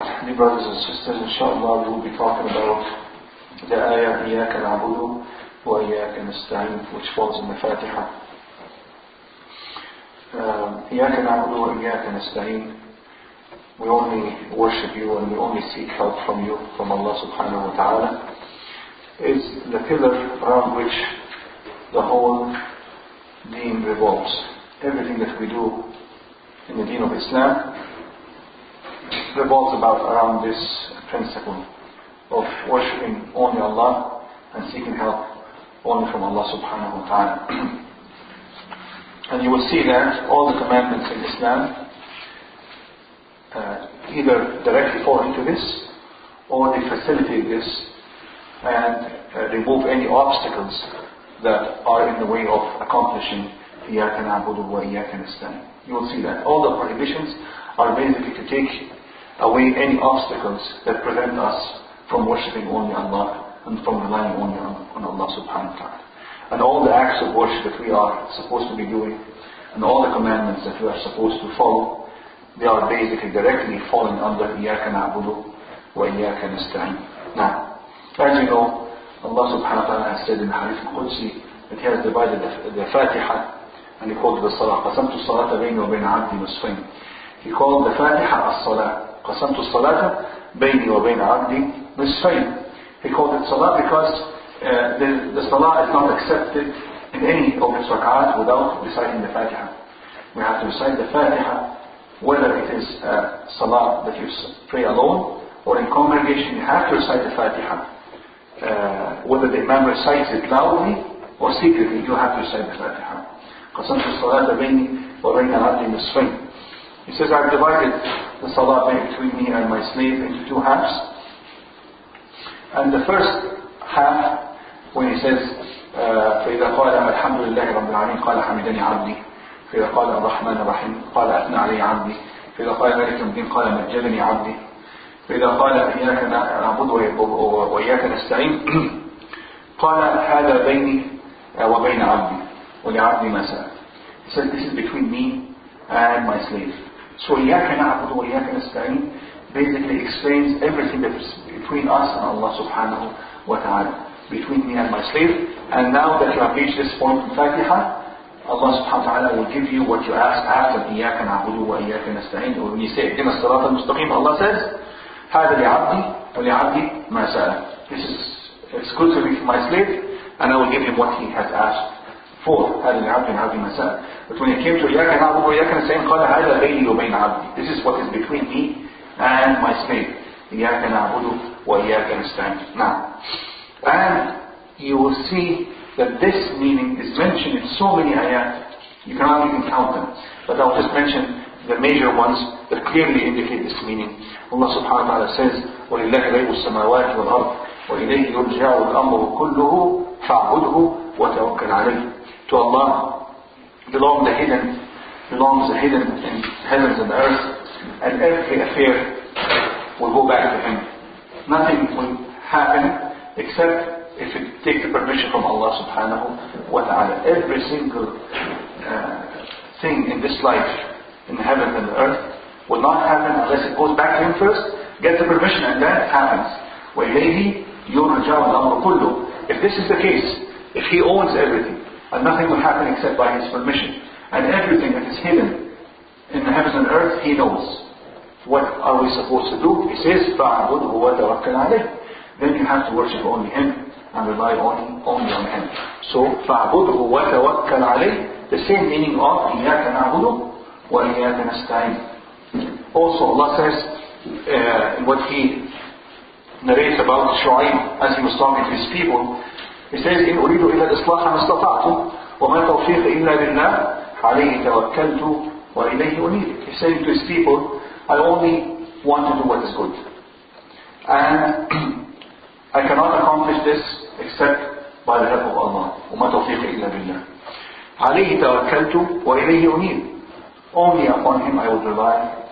Dear brothers and sisters, inshallah we will be talking about the ayah إِيَّاكَ نَعْبُدُ وَإِيَّاكَ نَسْتَعِينُ, which falls in the Fatiha. إِيَّاكَ نَعْبُدُ وَإِيَّاكَ نَسْتَعِينُ, we only worship you and we only seek help from you, from Allah subhanahu wa ta'ala, is the pillar around which the whole deen revolves. Everything that we do in the deen of Islam revolves around this principle of worshipping only Allah and seeking help only from Allah subhanahu wa ta'ala. And you will see that all the commandments in Islam either directly fall into this or they facilitate this and remove any obstacles that are in the way of accomplishing إِيَّاكَ نَعْبُدُ وَإِيَّاكَ نَسْتَعِينُ. You will see that all the prohibitions are basically to take away any obstacles that prevent us from worshipping only Allah and from relying only on Allah subhanahu wa ta'ala. And all the acts of worship that we are supposed to be doing and all the commandments that we are supposed to follow, they are basically directly falling under إِيَّاكَ نَعْبُدُ وَإِيَّاكَ نَسْتَعِينُ. Now, as you know, Allah subhanahu wa ta'ala has said in Hadith al-Qudsi that He has divided the Fatiha, and He called it the Salah. قَسَمْتُ الصَّلَاةَ بَيْنِي وَبَيْنَ عَبْدِي نِصْفَيْنِ. He called the Fatiha as-Salah. قَسَمْتُ الصَّلَاةَ بَيْنِي وَبَيْنَ عَبْدِي نِصْفَيْنِ. He called it Salah because the Salah is not accepted in any of its rak'at without reciting the Fatiha. We have to recite the Fatiha, whether it is Salah that you pray alone or in congregation. You have to recite the Fatiha. Whether the Imam recites it loudly or secretly, you have to recite the Fatiha. قَسَمْتُ الصَّلَاةَ بَيْنِي وَبَيْنَ عَبْدِي نِصْفَيْنِ. He says, I've divided the salah between me and my slave into two halves. And the first half, when he says, فَإِذَا قَالَ الْحَمْدُ لِلَّهِ رَبِّ الْعَالَمِينَ قَالَ حَمِدَنِي عَبْدِي فَإِذَا قَالَ الرَّحْمَنِ الرَّحِيمِ قَالَ أَثْنَى عَلَيَّ عَبْدِي فَإِذَا قَالَ مَالِكِ يَوْمِ الدِّينِ قَالَ مَجَّدَنِي عَبْدِي فَإِذَا قَالَ إِيَّاكَ نَعْبُدُ وَإِيَّاكَ نَسْتَعِينُ قَالَ هَذَا بَيْنِي وَبَيْنَ عَبْدِي وَلِعَبْدِي مَا سَأَلَ. He said, this is between me and my slave. So إِيَّاكَ نَعْبُدُ وَإِيَّاكَ نَسْتَعِينُ basically explains everything that is between us and Allah subhanahu wa ta'ala, between me and my slave. And now that you have reached this point in Fatiha, Allah subhanahu wa ta'ala will give you what you ask after إِيَّاكَ نَعْبُدُ وَإِيَّاكَ نَسْتَعِينُ. Or when you say اهْدِنَا الصِّرَاطَ الْمُسْتَقِيمَ, Allah says هَذَا لِعَبْدِي وَلِعَبْدِي مَا سَأَلَ. This is exclusively for my slave, and I will give him what he has asked for. هذا لعبد عبد ما سأل. But when it came to إِيَّاكَ نَعْبُدُ وَإِيَّاكَ نَسْتَعِينُ قال هذا بيني وبين عبدي. This is what is between me and my slave. إِيَّاكَ نَعْبُدُ وَإِيَّاكَ نَسْتَعِينُ. Now, and you will see that this meaning is mentioned in so many ayat, you cannot even count them. But I'll just mention the major ones that clearly indicate this meaning. Allah subhanahu wa ta'ala says, وَلِلَّهِ غَيْبُ السَّمَاوَاتِ وَالْأَرْضِ وَإِلَيْهِ يُرْجَعُ الْأَمْرُ كُلُّهُ فَاعْبُدْهُ وَتَوَكَّلْ عَلَيْهِ. To Allah belongs the hidden in heavens and earth, and every affair will go back to Him. Nothing will happen except if it takes the permission from Allah subhanahu wa ta'ala. Every single thing in this life, in heaven and earth, will not happen unless it goes back to Him first, gets the permission, and then it happens. وَإِلَيْهِ يُرْجَعُ الْأَمْرُ كُلُّهُ. If this is the case, if He owns everything, and nothing will happen except by His permission, and everything that is hidden in the heavens and earth, He knows. What are we supposed to do? He says, فَاعْبُدْهُ وَتَوَكَّلْ عَلَيْهِ. Then you have to worship only Him and rely only on Him. So, فَاعْبُدْهُ وَتَوَكَّلْ عَلَيْهِ, the same meaning of إِيَّاكَ نَعْبُدُ وَإِيَّاكَ نَسْتَعِينُ. Also, Allah says, in what He narrates about Shu'aib as he was talking to his people, He says, إِنْ أُرِيدُ إِلَّا الْإِصْلَاحَ مَا اسْتَطَعْتُ وَمَا تَوْفِيقِ إِلَّا بِاللَّهِ عَلَيْهِ تَوَكَّلْتُ وَإِلَيْهِ أُنِيبُ. He's saying to his people, I only want to do what is good. And I cannot accomplish this except by the help of Allah. وَمَا تَوْفِيقِ إِلَّا بِاللَّهِ عَلَيْهِ تَوَكَّلْتُ وَإِلَيْهِ أُنِيبُ. Only upon Him I will rely,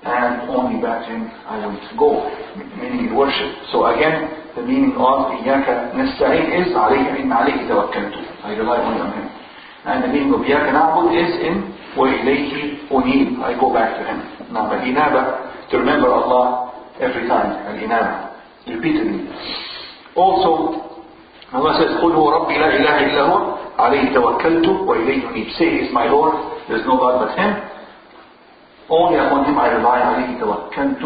and only back to Him I will go, meaning in worship. So again, the meaning of إِيَّاكَ نَسْتَعِينُ is عَلَيْهِ تَوَكَّلْتُ. I rely only on Him. And the meaning of إِيَّاكَ نَعْبُدُ is in وَإِلَيْهِ أُنِيبُ. I go back to Him. Now, the inaba, to remember Allah every time, al-inaba, repeatedly. Also, Allah says, قُلْ هُوَ رَبِّي لَا إِلَهَ إِلَّا هُوَ عَلَيْهِ تَوَكَّلْتُ وَإِلَيْهِ أُنِيبُ. Say, He is my Lord, there is no God but Him. Only upon Him I rely, عَلَيْهِ تَوَكَّلْتُ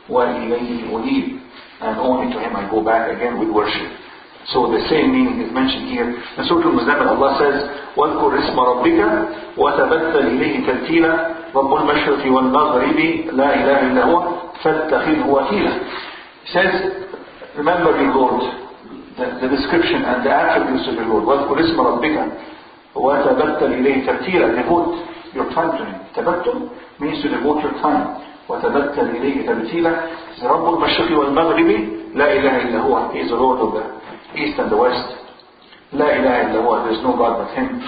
وَإِلَيْهِ أُنِيبُ. And only to Him I go back again with worship. So the same meaning is mentioned here. In Surah Al-Muzammil, Allah says, وَاذْكُرْ اسْمَ رَبِّكَ وَتَبَتَّلْ إِلَيْهِ تَبْتِيلًا رَبُّ الْمَشْرِقِ وَالْمَغْرِبِ لَا إِلَهَ إِلَّا هُوَ فَاتَّخِذْهُ وَكِيلًا. He says, remember your Lord, the description and the attributes of your Lord. وَاذْكُرْ اسْمَ رَبِّكَ وَتَبَتَّلْ إِلَيْهِ تَبْتِيلًا. Devote your time to Him. Tabattul means to devote your time. وَتَبَتَّلْ إِلَيْهِ تَبْتِيلًا. رَبُّ الْمَشْرِقِ وَالْمَغْرِبِ لَا إِلَهَ إِلَّا هُوَ. He is the Lord of the East and the West. لا إله إلا هو. There is no God but Him.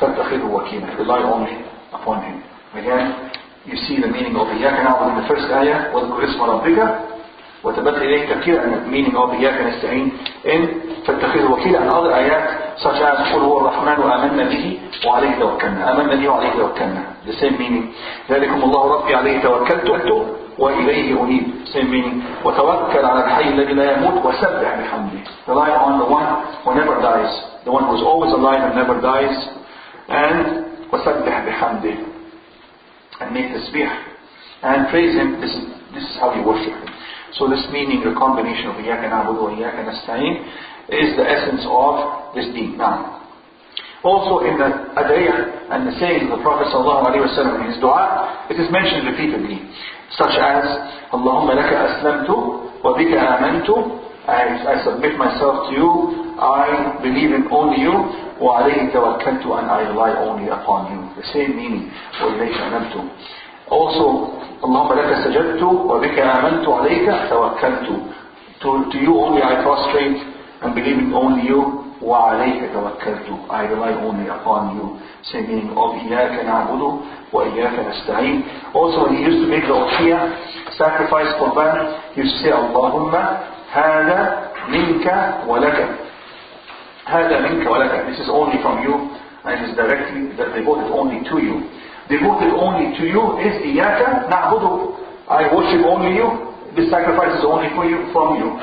فَاتَّخِذْهُ وَكِيلًا. Rely only upon Him. Again, you see the meaning of إِيَّاكَ نَعْبُدُ in the first ayah. وَاذْكُرْ اسْمَ رَبِّكَ وَتَبَتَّلْ إِلَيْهِ تَبْتِيلًا. And the meaning of إِيَّاكَ نَسْتَعِينُ in فَاتَّخِذْهُ وَكِيلًا. And other ayat such as قُلْ هُوَ الرَّحْمَنُ آمَنَّا بِهِ وَعَلَيْهِ تَوَكَّلْنَا. آمَنَّا بِهِ وَعَلَيْهِ تَوَكَّلْنَا. The same meaning. ذَلِكُمُ اللَّهُ رَبِّي عَلَيْهِ تَوَكَّلْتُ وإليه أنيب. Same meaning. وتوكل على الحي الذي لا يموت وسبح بحمده. Rely on the one who never dies, the one who is always alive and never dies, and وسبح بحمده, and make tasbih and praise Him. This is how you worship Him. So this meaning, the combination of إياك نعبد وإياك نستعين, is the essence of this deen. Now, also in the ad'iyah and the saying of the Prophet ﷺ in his dua, it is mentioned repeatedly, such as Allahumma laka aslamtu wa bika amantu. I submit myself to you, I believe in only you, wa alayhi tawakkaltu, and I rely only upon you. The same meaning, wa ilayka anabtu. Also, Allahumma laka sajadtu wa bika amantu alayka tawakkaltu. To you only I prostrate and believe in only you. وَعَلَيْكَ تَوَكَّلْتُ. I rely only upon you. Same meaning of إِيَّاكَ نَعْبُدُ وَإِيَّاكَ نَسْتَعِينُ. Also when he used to make the udhiyah, sacrifice qurban, he used to say, اللهم هذا منك ولك. هذا منك ولك. This is only from you, and it is directly devoted only to you. Devoted only to you is إِيَّاكَ نَعْبُدُ. I worship only you. This sacrifice is only for you, for you.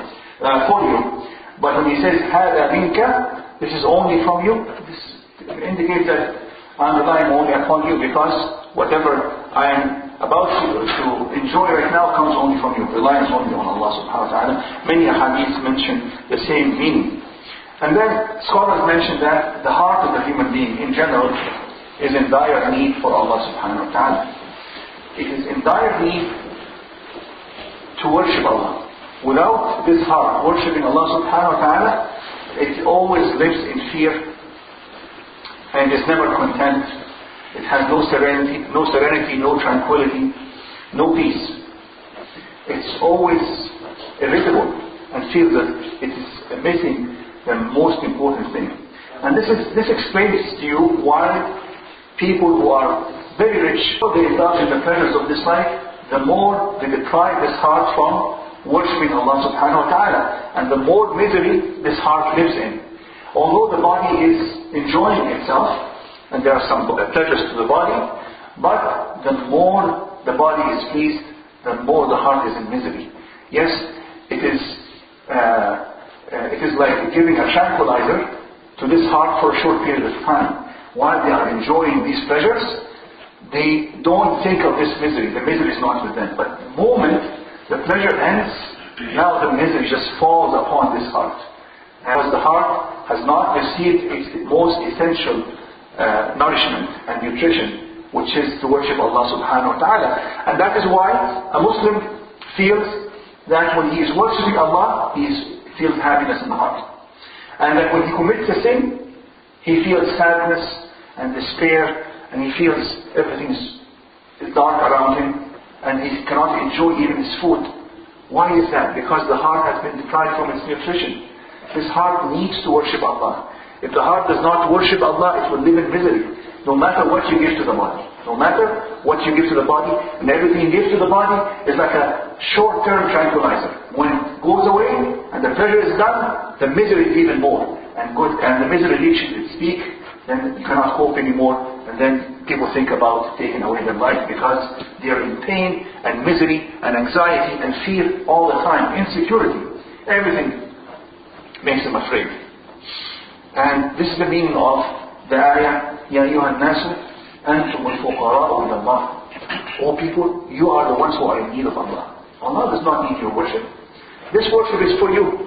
But when he says, هَذَا مِنْكَ, this is only from you, this indicates that I'm relying only upon you, because whatever I am about to enjoy right now comes only from you. Reliance only on Allah subhanahu wa ta'ala. Many hadiths mention the same meaning. And then scholars mention that the heart of the human being in general is in dire need for Allah subhanahu wa ta'ala. It is in dire need to worship Allah. Without this heart worshipping Allah subhanahu wa ta'ala, it always lives in fear and is never content. It has no serenity, no tranquility, no peace. It's always irritable and feels that it is missing the most important thing. And this explains to you why people who are very rich, they indulge in the pleasures of this life, the more they deprive this heart from worshipping Allah subhanahu wa ta'ala, and the more misery this heart lives in. Although the body is enjoying itself, and there are some pleasures to the body, but the more the body is pleased, the more the heart is in misery. Yes, it is like giving a tranquilizer to this heart for a short period of time. While they are enjoying these pleasures, they don't think of this misery. The misery is not with them. But the moment the pleasure ends, now the misery just falls upon this heart. Because the heart has not received its most essential nourishment and nutrition, which is to worship Allah subhanahu wa ta'ala. And that is why a Muslim feels that when he is worshipping Allah, he feels happiness in the heart. And that when he commits a sin, he feels sadness and despair, and he feels everything is dark around him, and he cannot enjoy even his food. Why is that? Because the heart has been deprived from its nutrition. This heart needs to worship Allah. If the heart does not worship Allah, it will live in misery. No matter what you give to the body. No matter what you give to the body, and everything you give to the body is like a short-term tranquilizer. When it goes away, and the pleasure is done, the misery is even more. And the misery reaches its peak then you cannot cope anymore, and then people think about taking away their life because they are in pain and misery and anxiety and fear all the time, insecurity. Everything makes them afraid. And this is the meaning of the ayah, Ya ayyuhan nasu, antum al-fuqara'u ila Allah. O people, you are the ones who are in need of Allah. Allah does not need your worship. This worship is for you.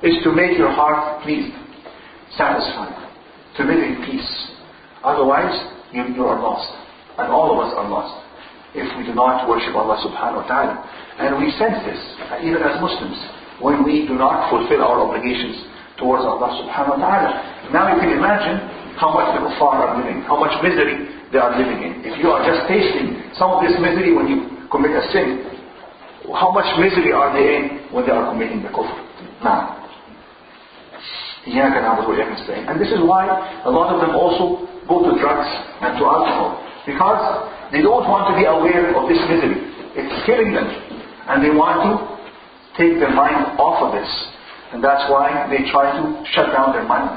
Is to make your heart pleased, satisfied, to live in peace. Otherwise, you are lost. And all of us are lost if we do not worship Allah subhanahu wa ta'ala. And we sense this, even as Muslims, when we do not fulfill our obligations towards Allah subhanahu wa ta'ala. Now you can imagine how much the kuffar are living, how much misery they are living in. If you are just tasting some of this misery when you commit a sin, how much misery are they in when they are committing the kufr? Now, and this is why a lot of them also go to drugs and to alcohol, because they don't want to be aware of this misery. It's killing them, and they want to take their mind off of this, and that's why they try to shut down their mind.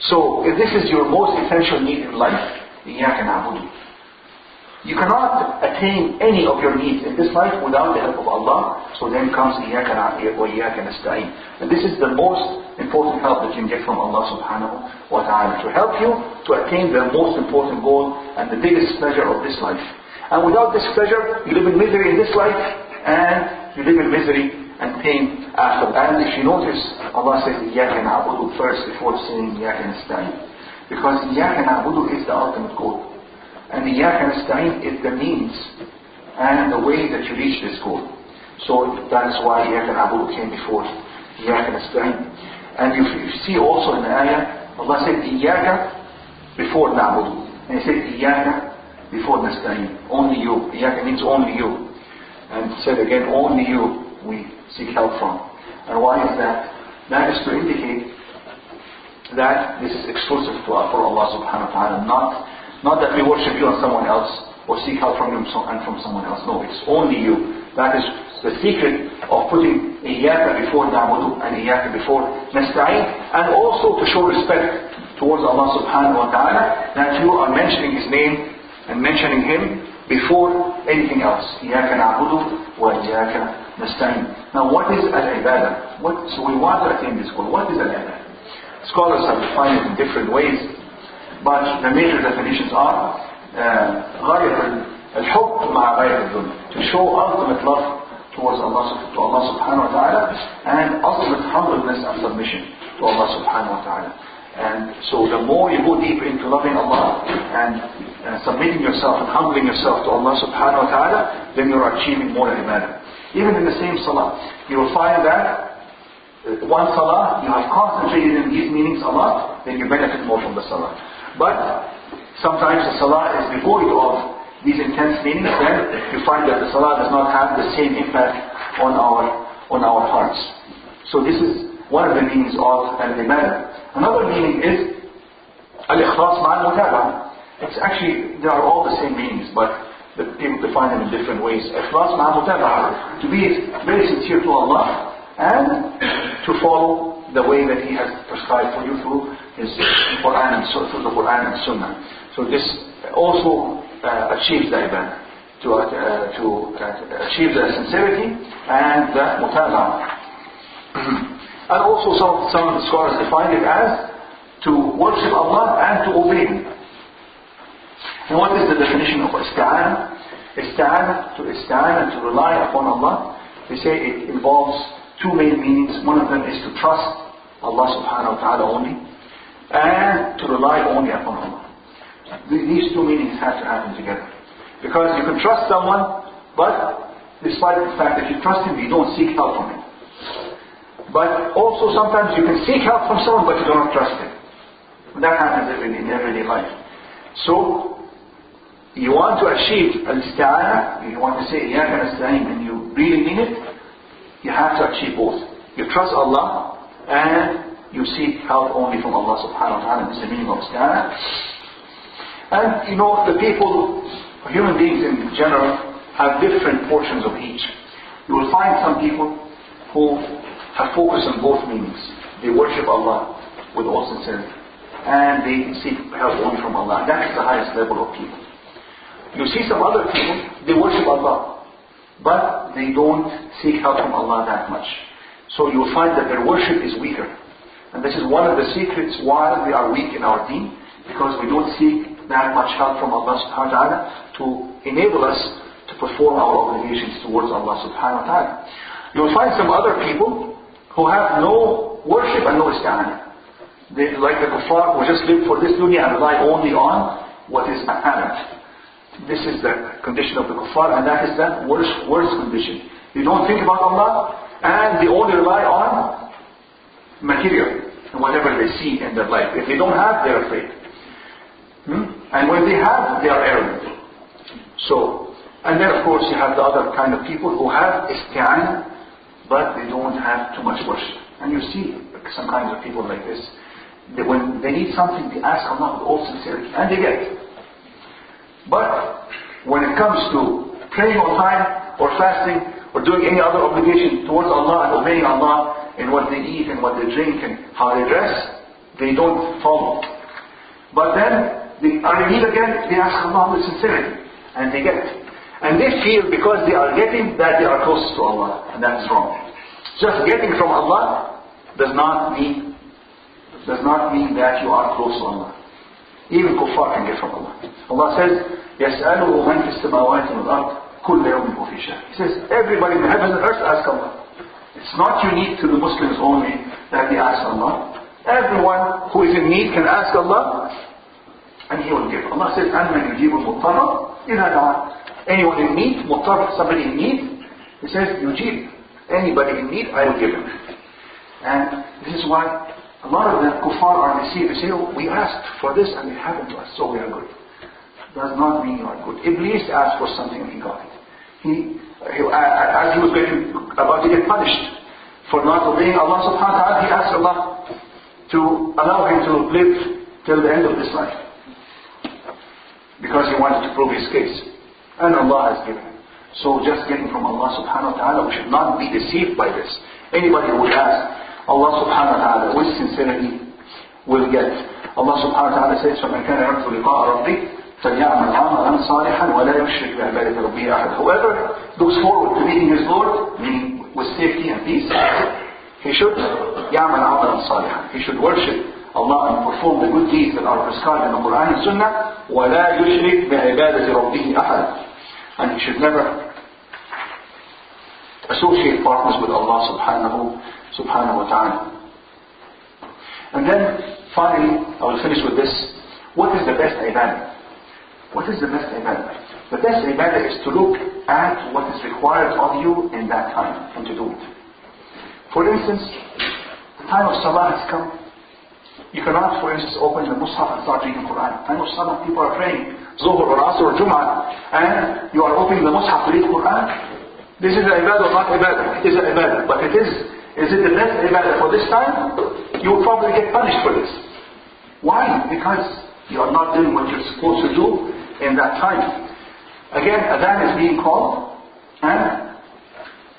So if this is your most essential need in life, you cannot attain any of your needs in this life without the help of Allah. So then comes إِيَّاكَ نَعْبُدُ وَإِيَّاكَ نَسْتَعِينُ. And this is the most important help that you can get from Allah subhanahu wa ta'ala, to help you to attain the most important goal and the biggest pleasure of this life. And without this pleasure, you live in misery in this life, and you live in misery and pain after. And if you notice, Allah says إِيَّاكَ نَعْبُدُ first before saying إِيَّاكَ نَسْتَعِينُ. Because إِيَّاكَ نَعْبُدُ is the ultimate goal. And إِيَّاكَ نَسْتَعِينُ is the means and the way that you reach this goal. So that is why إِيَّاكَ نَعْبُدُ came before إِيَّاكَ نَسْتَعِينُ. And you see also in the ayah, Allah said إِيَّاكَ before نَعْبُدُ. And He said إِيَّاكَ before نَسْتَعِينُ. Only you. إِيَّاكَ means only you. And He said again, only you we seek help from. And why is that? That is to indicate that this is exclusive for Allah subhanahu wa ta'ala, not that we worship you and someone else, or seek help from you and from someone else. No, it's only you. That is the secret of putting إِيَّاكَ before نَعْبُدُ and إِيَّاكَ before نَسْتَعِينُ, and also to show respect towards Allah subhanahu wa ta'ala, that you are mentioning His name and mentioning Him before anything else. إِيَّاكَ نَعْبُدُ وَإِيَّاكَ نَسْتَعِينُ. Now what is al-ibadah? So we want to attain this goal. What is al-ibadah? Scholars have defined it in different ways, but the major definitions are غاية الحب مع غاية الذل, to show ultimate love towards Allah subhanahu wa ta'ala, and ultimate humbleness and submission to Allah subhanahu wa ta'ala. And so the more you go deep into loving Allah and submitting yourself and humbling yourself to Allah subhanahu wa ta'ala, then you're achieving more ibadah. Even in the same salah, you will find that one salah, you have concentrated in these meanings a lot, then you benefit more from the salah. But sometimes the salah is devoid of these intense meanings, then you find that the salah does not have the same impact on our hearts. So this is one of the meanings of al-ibadah. Another meaning is al-ikhlas ma'a al-mutaba'ah. It's actually, they are all the same meanings, but the people define them in different ways. Ikhlas ma'a al-mutaba'ah, to be very sincere to Allah and to follow the way that He has prescribed for you through His Quran and through the Quran and Sunnah. So this also achieves the ibadah, to achieve the sincerity and the mutaba'ah. And also some scholars define it as to worship Allah and to obey Him. And what is the definition of ista'ana? Ista'ana, to rely upon Allah. They say it involves two main meanings. One of them is to trust Allah subhanahu wa ta'ala only, and to rely only upon Allah. These two meanings have to happen together. Because you can trust someone, but despite the fact that you trust him, you don't seek help from him. But also sometimes you can seek help from someone, but you do not trust him. That happens in everyday life. So, you want to achieve al-isti'ana, you want to say إِيَّاكَ نَسْتَعِينُ, and you really mean it, you have to achieve both. You trust Allah, and you seek help only from Allah subhanahu wa ta'ala. This is the meaning of isti'ana. And you know, the people, human beings in general, have different portions of each. You will find some people who have focused on both meanings. they worship Allah with all sincerity. And they seek help only from Allah. That is the highest level of people. You see some other people, they worship Allah, but they don't seek help from Allah that much. So you'll find that their worship is weaker. And this is one of the secrets why we are weak in our deen, because we don't seek that much help from Allah subhanahu wa ta'ala to enable us to perform our obligations towards Allah subhanahu wa ta'ala. You'll find some other people who have no worship and no isti'anah. They, like the kuffar, who just live for this dunya and rely only on what is apparent. This is the condition of the kuffar, and that is the worst condition. They don't think about Allah, and they only rely on material and whatever they see in their life. If they don't have, they're afraid. And when they have, they are arrogant. So, and then of course you have the other kind of people who have isti'anah, but they don't have too much worship. And you see some kinds of people like this. When they need something, they ask Allah with all sincerity, and they get it. But when it comes to praying on time, or fasting, or doing any other obligation towards Allah and obeying Allah in what they eat and what they drink and how they dress, they don't follow. But then they are in need again, they ask Allah with sincerity, and they get it. And they feel because they are getting that they are close to Allah, and that is wrong. Just getting from Allah does not mean that you are close to Allah. Even kuffar can get from Allah. Allah says, يَسْأَلُهُ مَنْ فِي السَّمَاوَاتِ وَالْأَرْضِ كُلَّ يَوْمٍ هُوَ فِي شَأْنٍ. He says, everybody in the heavens and earth ask Allah. It's not unique to the Muslims only that they ask Allah. Everyone who is in need can ask Allah, and He will give. Allah says, أَنْمَنْ يُجِيبُ الْمُضْطَرَّ إِذَا دَعَاهُ. Anyone in need, muttar, somebody in need, He says, yujib. Anybody in need, I will give him. And this is why a lot of the kuffar are deceived. They say, oh, we asked for this and it happened to us, so we are good. Does not mean you are good. Iblis asked for something and he got it. As he was about to get punished for not obeying Allah subhanahu wa ta'ala, he asked Allah to allow him to live till the end of this life. Because he wanted to prove his case. And Allah has given him. So just getting from Allah subhanahu wa ta'ala, we should not be deceived by this. Anybody who would ask Allah subhanahu wa ta'ala with sincerity will get. Allah subhanahu wa ta'ala says, فَمَنْ كَانَ يَرْجُو لِقَاءَ رَبِّهِ فَلْيَعْمَلْ عَمَلًا صَالِحًا وَلَا يُشْرِكْ بِعِبَادَةِ رَبِّهِ أَحَدًا. Whoever looks forward to meeting his Lord, meaning with safety and peace, he should يَعْمَلْ عَمَلًا صَالِحًا. He should worship Allah and perform the good deeds that are prescribed in the Quran and Sunnah. وَلَا يُشْرِكْ بِعِبَادَةِ رَبِّهِ أَحَدًا. And he should never associate partners with Allah subhanahu wa ta'ala. And then finally, I will finish with this. What is the best ibadah? What is the best ibadah? The best ibadah is to look at what is required of you in that time and to do it. For instance, the time of Salah has come. You cannot, for instance, open the Mus'haf and start reading Quran. Time of Salah, people are praying Zuhr or Asr or Jum'ah, and you are opening the Mus'haf to read Quran. This is an ibadah or not ibadah? It is an ibadah. But is it the best ibadah for this time? You will probably get punished for this. Why? Because you are not doing what you're supposed to do in that time. Again, adhan is being called, and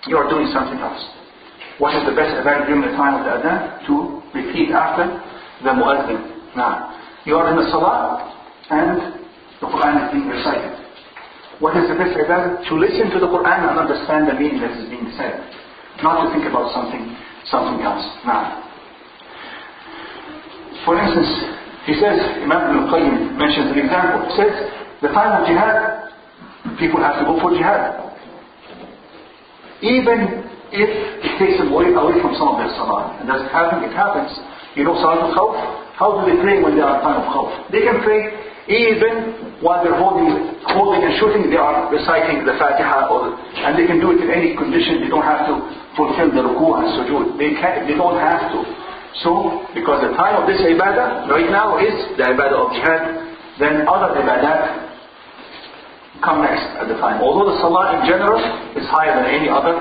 you are doing something else. What is the best ibadah during the time of the adhan? To repeat after the muazzin. Now, you are in the salah, and the Quran is being recited. What is the best ibadah? To listen to the Quran and understand the meaning that is being said. Not to think about something else. Now, for instance, he says, Imam al-Qayyim mentions an example. He says, the time of jihad, people have to go for jihad. Even if it takes them away from some of their salah. And does it happen? It happens. You know Salat al-Khawf? How do they pray when they are in time of Khawf? They can pray even while they're holding and shooting, they are reciting the Fatiha, and they can do it in any condition. They don't have to fulfill the ruku and sujood. They don't have to. So, because the time of this ibadah right now is the ibadah of jihad, then other ibadat come next at the time. Although the salah in general is higher than any other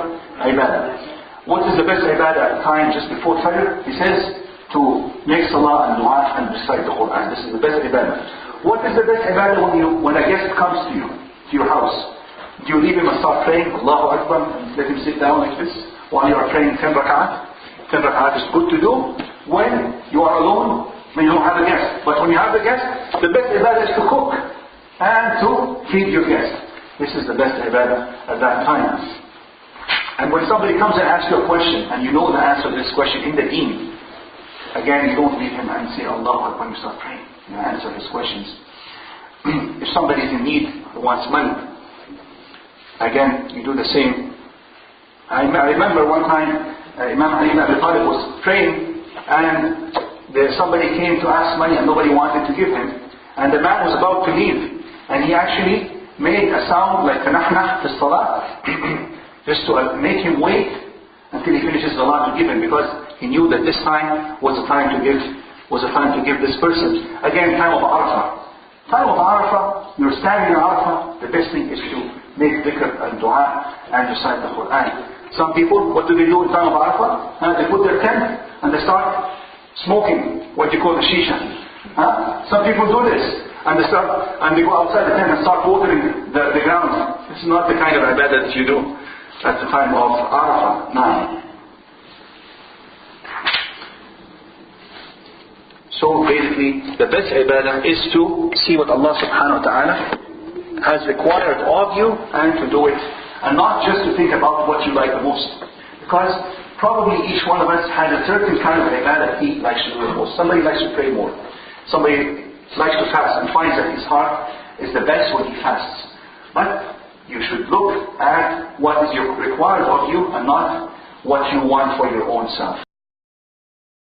ibadah. What is the best ibadah at the time just before Fajr? He says to make salah and dua and recite the Quran. This is the best ibadah. What is the best ibadah when a guest comes to you, to your house? Do you leave him and start praying Allahu Akbar and let him sit down like this while you are praying 10 rak'at? 10 rak'at is good to do, when you are alone, when you don't have a guest. But when you have a guest, the best ibadah is to cook and to feed your guest. This is the best ibadah at that time. And when somebody comes and asks you a question, and you know the answer to this question in the deen, again, you don't leave him and say, Allahu Akbar, you start praying. You answer his questions. If somebody is in need, wants money, again, you do the same. I remember one time, Imam Ali ibn Abi Talib was praying, and somebody came to ask money and nobody wanted to give him. And the man was about to leave. And he actually made a sound like kanahna fi salah, just to make him wait until he finishes salah to give him, because he knew that this time was the time to give this person. Again, time of Arafah. Time of Arafah, you're standing in Arafah, the best thing is to make dhikr and dua and recite the Quran. Some people, what do they do in time of Arafah? They put their tent and they start smoking, what you call the shisha. Some people do this, and they go outside the tent and start watering the ground. This is not the kind of ibadah that you do at the time of Arafah. Now, so basically, the best ibadah is to see what Allah subhanahu wa ta'ala has required of you and to do it, and not just to think about what you like the most. Because probably each one of us has a certain kind of ibadah he likes to do the most. Somebody likes to pray more. Somebody likes to fast and finds that his heart is the best when he fasts. But you should look at what is required of you and not what you want for your own self.